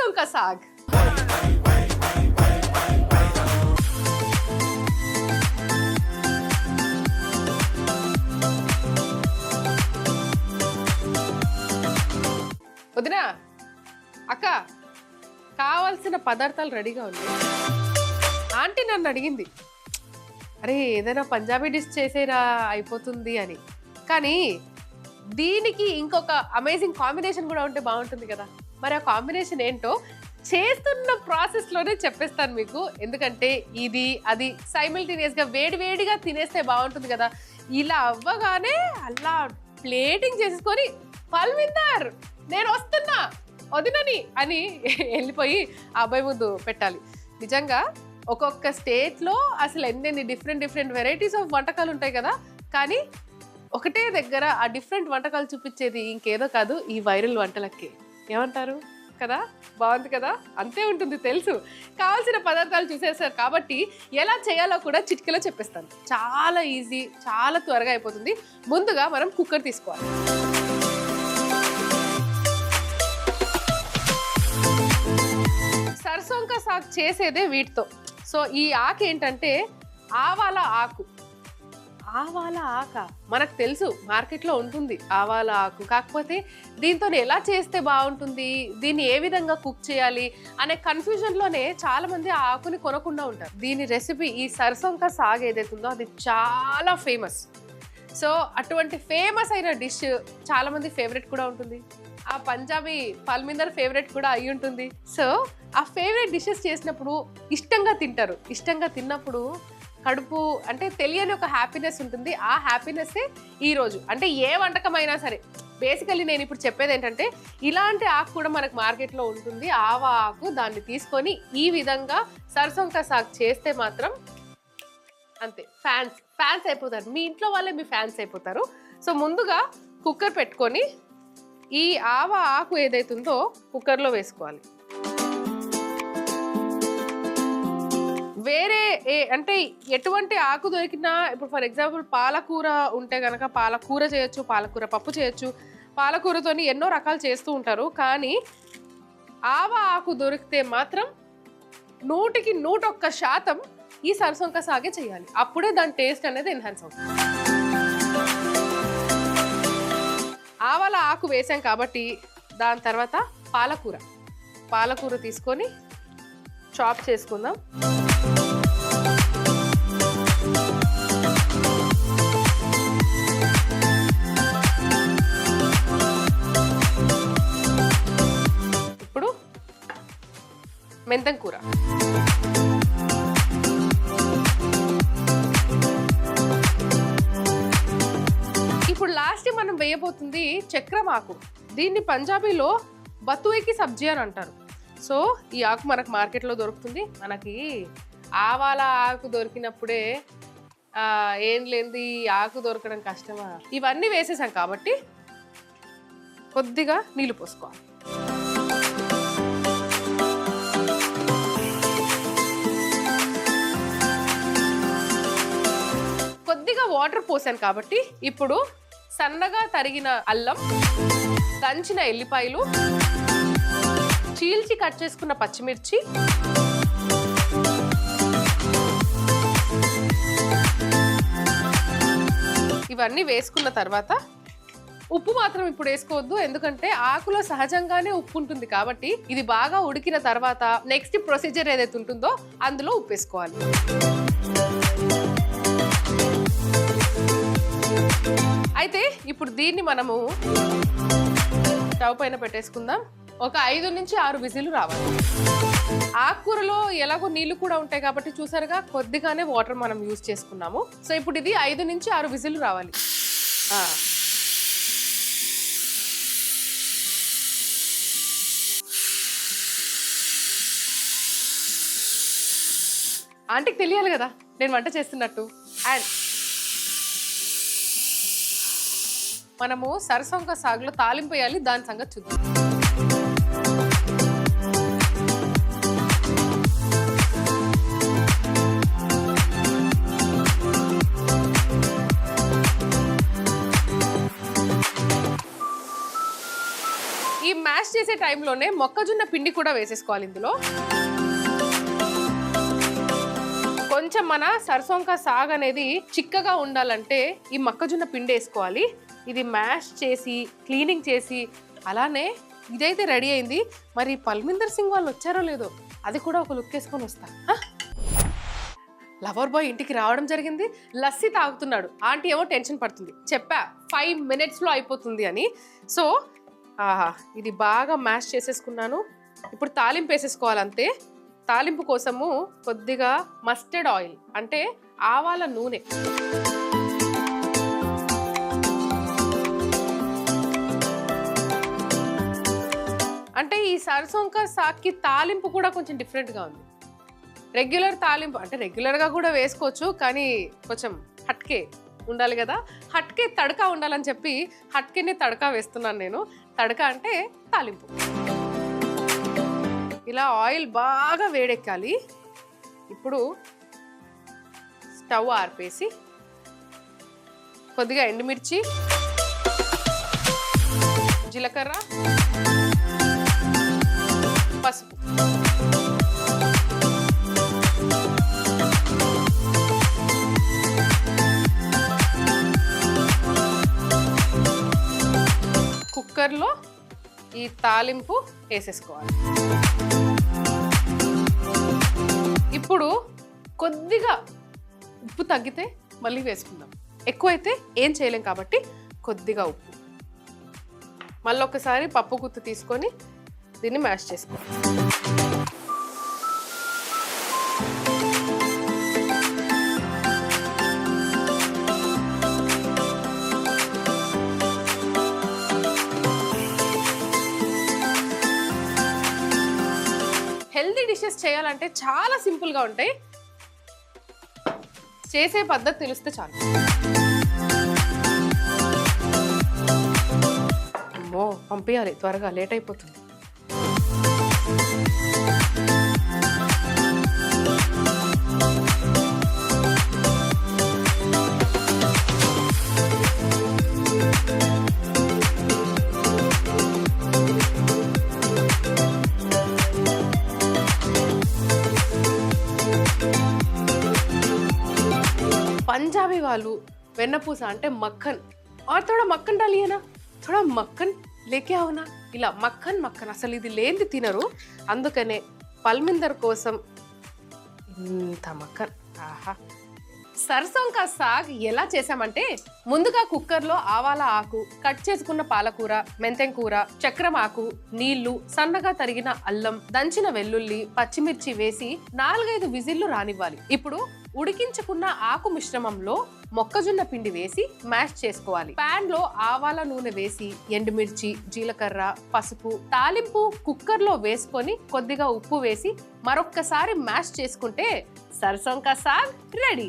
सरसों का साग। వదినా అక్క కావాల్సిన పదార్థాలు రెడీగా ఉన్నాయి. ఆంటీ నన్ను అడిగింది, అరే ఏదైనా పంజాబీ డిష్ చేసేరా అయిపోతుంది అని. కానీ దీనికి ఇంకొక అమేజింగ్ కాంబినేషన్ కూడా ఉంటే బాగుంటుంది కదా. మరి ఆ కాంబినేషన్ ఏంటో చేస్తున్న ప్రాసెస్లోనే చెప్పేస్తాను మీకు. ఎందుకంటే ఇది అది సైమిల్టేనియస్గా వేడివేడిగా తినేస్తే బాగుంటుంది కదా. ఇలా అవ్వగానే అలా ప్లేటింగ్ చేసుకొని పల్విందర్ నేను వస్తున్నా వదినని అని వెళ్ళిపోయి ఆ అబ్బాయి ముందు పెట్టాలి. నిజంగా ఒక్కొక్క స్టేట్లో అసలు ఎన్నెన్ని డిఫరెంట్ వెరైటీస్ ఆఫ్ వంటకాలు ఉంటాయి కదా. కానీ ఒకటే దగ్గర ఆ డిఫరెంట్ వంటకాలు చూపించేది ఇంకేదో కాదు, ఈ వైరల్ వంటలకి. ఏమంటారు కదా, బాగుంది కదా. అంతే ఉంటుంది తెలుసు. కావాల్సిన పదార్థాలు చూసేస్తారు కాబట్టి ఎలా చేయాలో కూడా చిటికెలో చెప్పేస్తాను. చాలా ఈజీ, చాలా త్వరగా అయిపోతుంది. ముందుగా మనం కుక్కర్ తీసుకోవాలి. సర్సోం కా సాగ్ చేసేదే వీటితో. సో ఈ ఆకు ఏంటంటే ఆవాల ఆకు. ఆవాల ఆక మనకు తెలుసు, మార్కెట్లో ఉంటుంది ఆవాల ఆకు. కాకపోతే దీంతో ఎలా చేస్తే బాగుంటుంది, దీన్ని ఏ విధంగా కుక్ చేయాలి అనే కన్ఫ్యూజన్లోనే చాలా మంది ఆ ఆకుని కొనకుండా ఉంటారు. దీని రెసిపీ ఈ సర్సోం కా సాగ్ ఏదైతే ఉందో అది చాలా ఫేమస్. సో అటువంటి ఫేమస్ అయిన డిష్ చాలా మంది ఫేవరెట్ కూడా ఉంటుంది. ఆ పంజాబీ పల్మిందర్ ఫేవరెట్ కూడా అయి ఉంటుంది. సో ఆ ఫేవరెట్ డిషెస్ చేసినప్పుడు ఇష్టంగా తింటారు. ఇష్టంగా తిన్నప్పుడు కడుపు అంటే తెలియని ఒక హ్యాపీనెస్ ఉంటుంది. ఆ హ్యాపీనెస్సే ఈరోజు అంటే ఏ వంటకమైనా సరే. బేసికల్లీ నేను ఇప్పుడు చెప్పేది ఏంటంటే ఇలాంటి ఆకు కూడా మనకు మార్కెట్లో ఉంటుంది, ఆవా ఆకు. దాన్ని తీసుకొని ఈ విధంగా సర్సోం కా సాగ్ చేస్తే మాత్రం అంతే ఫ్యాన్స్ అయిపోతారు. మీ ఇంట్లో వాళ్ళే మీ ఫ్యాన్స్ అయిపోతారు. సో ముందుగా కుక్కర్ పెట్టుకొని ఈ ఆవా ఆకు ఏదైతుందో కుక్కర్లో వేసుకోవాలి. వేరే అంటే ఎటువంటి ఆకు దొరికినా, ఇప్పుడు ఫర్ ఎగ్జాంపుల్ పాలకూర ఉంటే కనుక పాలకూర చేయొచ్చు, పాలకూర పప్పు చేయొచ్చు. పాలకూరతోని ఎన్నో రకాలు చేస్తూ ఉంటారు. కానీ ఆవా ఆకు దొరికితే మాత్రం 100కి 101% ఈ సర్సోం కా సాగే చేయాలి. అప్పుడే దాని టేస్ట్ అనేది ఎన్హాన్స్ అవుతుంది. ఆవాల ఆకు వేసాం కాబట్టి దాని తర్వాత పాలకూర తీసుకొని చాప్ చేసుకుందాం. ఇప్పుడు మెంతం కూర. ఇప్పుడు లాస్ట్ మనం వేయబోతుంది చక్రం ఆకు. దీన్ని పంజాబీలో బతువేకి సబ్జీ అని అంటారు. సో ఈ ఆకు మనకు మార్కెట్లో దొరుకుతుంది. మనకి ఆవాల ఆకు దొరికినప్పుడే ఏం లేనిది ఈ ఆకు దొరకడం కష్టమా. ఇవన్నీ వేసేసాం కాబట్టి కొద్దిగా నీళ్ళు పోసుకోవాలి. కొద్దిగా వాటర్ పోసాను కాబట్టి ఇప్పుడు సన్నగా తరిగిన అల్లం, దంచిన ఎల్లిపాయలు, చీల్చి కట్ చేసుకున్న పచ్చిమిర్చి, ఇవన్నీ వేసుకున్న తర్వాత ఉప్పు మాత్రం ఇప్పుడు వేసుకోవద్దు. ఎందుకంటే ఆకులో సహజంగానే ఉప్పు ఉంటుంది కాబట్టి ఇది బాగా ఉడికిన తర్వాత నెక్స్ట్ ప్రొసీజర్ ఏదైతే ఉంటుందో అందులో ఉప్పు వేసుకోవాలి. అయితే ఇప్పుడు దీన్ని మనము స్టవ్ పైన పెట్టేసుకుందాం. ఒక 5 నుంచి 6 విజిల్లు రావాలి. ఆకుకూరలో ఎలాగో నీళ్లు కూడా ఉంటాయి కాబట్టి చూసారుగా కొద్దిగానే వాటర్ మనం యూజ్ చేసుకున్నాము. సో ఇప్పుడు ఇది 5 నుంచి 6 విజిల్లు రావాలి. ఆంటీకి తెలియాలి కదా నేను వంట చేస్తున్నట్టు. అండ్ మనము సర్సోం కా సాగులో తాలింపు వేయాలి, దాని సంగతి చూద్దాం. ఈ మ్యాష్ చేసే టైంలోనే మొక్కజొన్న పిండి కూడా వేసేసుకోవాలి ఇందులో. కొంచెం మన సర్సోంకా సాగ్ అనేది చిక్కగా ఉండాలంటే ఈ మొక్కజొన్న పిండి వేసుకోవాలి. ఇది మ్యాష్ చేసి క్లీనింగ్ చేసి అలానే ఇదైతే రెడీ అయింది. మరి పల్మిందర్ సింగ్ వాళ్ళు వచ్చారో లేదో అది కూడా ఒక లుక్ వేసుకొని వస్తా. లవర్ బాయ్ ఇంటికి రావడం జరిగింది, లస్సీ తాగుతున్నాడు. ఆంటీ ఏమో టెన్షన్ పడుతుంది, చెప్పా 5 minutesలో అయిపోతుంది అని. సో ఇది బాగా మ్యాష్ చేసేసుకున్నాను. ఇప్పుడు తాలింపు వేసేసుకోవాలి అంతే. తాలింపు కోసము కొద్దిగా మస్టర్డ్ ఆయిల్ అంటే ఆవాల నూనె, అంటే ఈ సర్సోంకా సాగ్కి తాలింపు కూడా కొంచెం డిఫరెంట్గా ఉంది. రెగ్యులర్ తాలింపు అంటే రెగ్యులర్గా కూడా వేసుకోవచ్చు, కానీ కొంచెం హట్కే ఉండాలి కదా, హట్కే తడకా ఉండాలని చెప్పి హట్కేనే తడకా వేస్తున్నాను నేను. తడకా అంటే తాలింపు. ఇలా ఆయిల్ బాగా వేడెక్కాలి. ఇప్పుడు స్టవ్ ఆర్పేసి కొద్దిగా ఎండుమిర్చి, జీలకర్ర, పసుపు, కుక్కర్లో ఈ తాలింపు వేసేసుకోవాలి. ఇప్పుడు కొద్దిగా ఉప్పు తగ్గితే మళ్ళీ వేసుకుందాం, ఎక్కువైతే ఏం చేయలేం కాబట్టి కొద్దిగా ఉప్పు. మళ్ళీ ఒకసారి పప్పు గుత్తి తీసుకొని దీన్ని మ్యాష్ చేసుకోవాలి. హెల్దీ డిషెస్ చేయాలంటే చాలా సింపుల్గా ఉంటాయి, చేసే పద్ధతి తెలిస్తే చాలు. అమ్మో పంపించాలి త్వరగా, లేట్ అయిపోతుంది. पंजाबी वालू వెన్నపూస అంటే మక్కన్, और थोड़ा मक्खन डालिए ना, थोड़ा मक्खन लेके आओ ना. ఇలా మక్కన్ మక్కన్ అసలు ఇది లేనిది తినరు, అందుకనే పల్మిందర్ కోసం ఇంత మక్కన్. ఆహా. సర్సోంకా సాగ్ ఎలా చేసామంటే ముందుగా కుక్కర్లో ఆవాల ఆకు, కట్ చేసుకున్న పాలకూర, మెంతెం కూర, చక్రం ఆకు, నీళ్లు, సన్నగా తరిగిన అల్లం, దంచిన వెల్లుల్లి, పచ్చిమిర్చి వేసి 4-5 విజిల్లు రానివ్వాలి. ఇప్పుడు ఉడికించుకున్న ఆకు మిశ్రమంలో మొక్కజొన్న పిండి వేసి మ్యాష్ చేసుకోవాలి. పాన్ లో ఆవాల నూనె వేసి ఎండుమిర్చి, జీలకర్ర, పసుపు, తాలింపు కుక్కర్లో వేసుకొని కొద్దిగా ఉప్పు వేసి మరొక్కసారి మ్యాష్ చేసుకుంటే సర్సోంకా సాగ్ రెడీ.